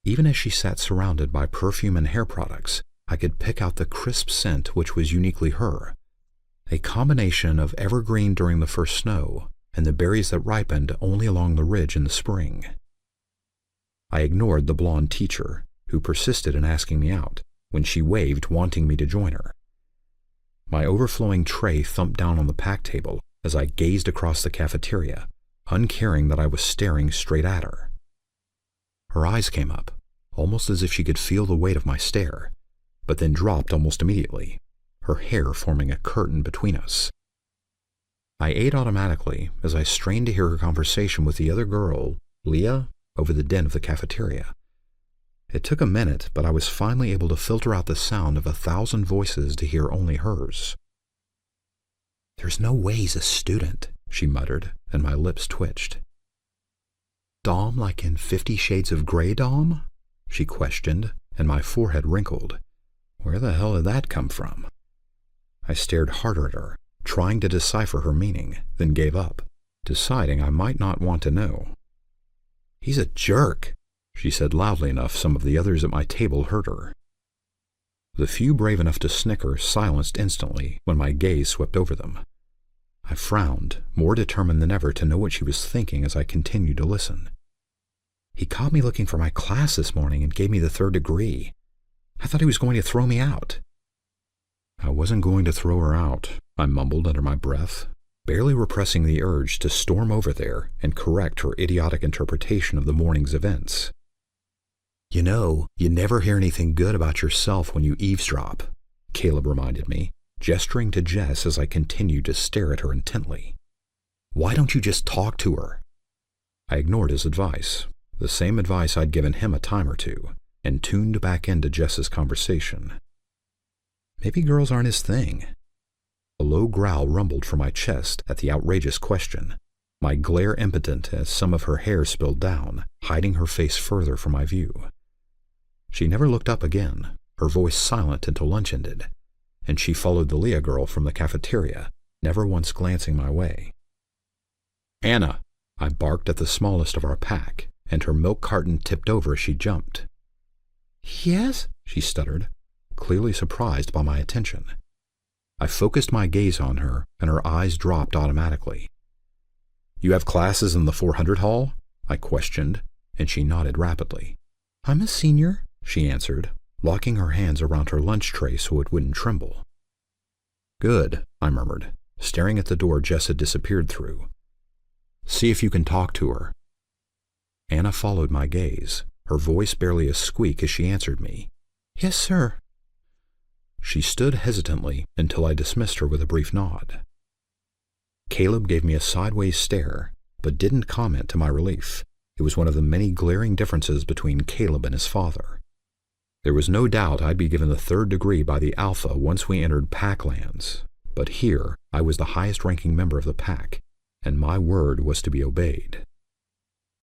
Even as she sat surrounded by perfume and hair products, I could pick out the crisp scent which was uniquely her, a combination of evergreen during the first snow and the berries that ripened only along the ridge in the spring. I ignored the blonde teacher, who persisted in asking me out, when she waved, wanting me to join her. My overflowing tray thumped down on the pack table as I gazed across the cafeteria, uncaring that I was staring straight at her. Her eyes came up, almost as if she could feel the weight of my stare, but then dropped almost immediately, her hair forming a curtain between us. I ate automatically as I strained to hear her conversation with the other girl, Leah, over the din of the cafeteria. It took a minute, but I was finally able to filter out the sound of 1,000 voices to hear only hers. "There's no way he's a student," she muttered, and my lips twitched. "Dom like in 50 Shades of Grey, Dom?" she questioned, and my forehead wrinkled. Where the hell did that come from? I stared harder at her, trying to decipher her meaning, then gave up, deciding I might not want to know. "He's a jerk," she said loudly enough some of the others at my table heard her. The few brave enough to snicker silenced instantly when my gaze swept over them. I frowned, more determined than ever to know what she was thinking as I continued to listen. "He caught me looking for my class this morning and gave me the 3rd degree. I thought he was going to throw me out." "I wasn't going to throw her out," I mumbled under my breath, barely repressing the urge to storm over there and correct her idiotic interpretation of the morning's events. "You know, you never hear anything good about yourself when you eavesdrop," Caleb reminded me, gesturing to Jess as I continued to stare at her intently. "Why don't you just talk to her?" I ignored his advice, the same advice I'd given him a time or two, and tuned back into Jess's conversation. Maybe girls aren't his thing. A low growl rumbled from my chest at the outrageous question, my glare impotent as some of her hair spilled down, hiding her face further from my view. She never looked up again, her voice silent until lunch ended, and she followed the Leah girl from the cafeteria, never once glancing my way. "Anna!" I barked at the smallest of our pack, and her milk carton tipped over as she jumped. "Yes?" she stuttered, clearly surprised by my attention. I focused my gaze on her, and her eyes dropped automatically. "You have classes in the 400 hall?" I questioned, and she nodded rapidly. "I'm a senior," she answered, locking her hands around her lunch tray so it wouldn't tremble. "Good," I murmured, staring at the door Jess had disappeared through. "See if you can talk to her." Anna followed my gaze, her voice barely a squeak as she answered me. "Yes, sir." She stood hesitantly until I dismissed her with a brief nod. Caleb gave me a sideways stare, but didn't comment to my relief. It was one of the many glaring differences between Caleb and his father. There was no doubt I'd be given the 3rd degree by the Alpha once we entered Packlands, but here I was the highest-ranking member of the pack, and my word was to be obeyed.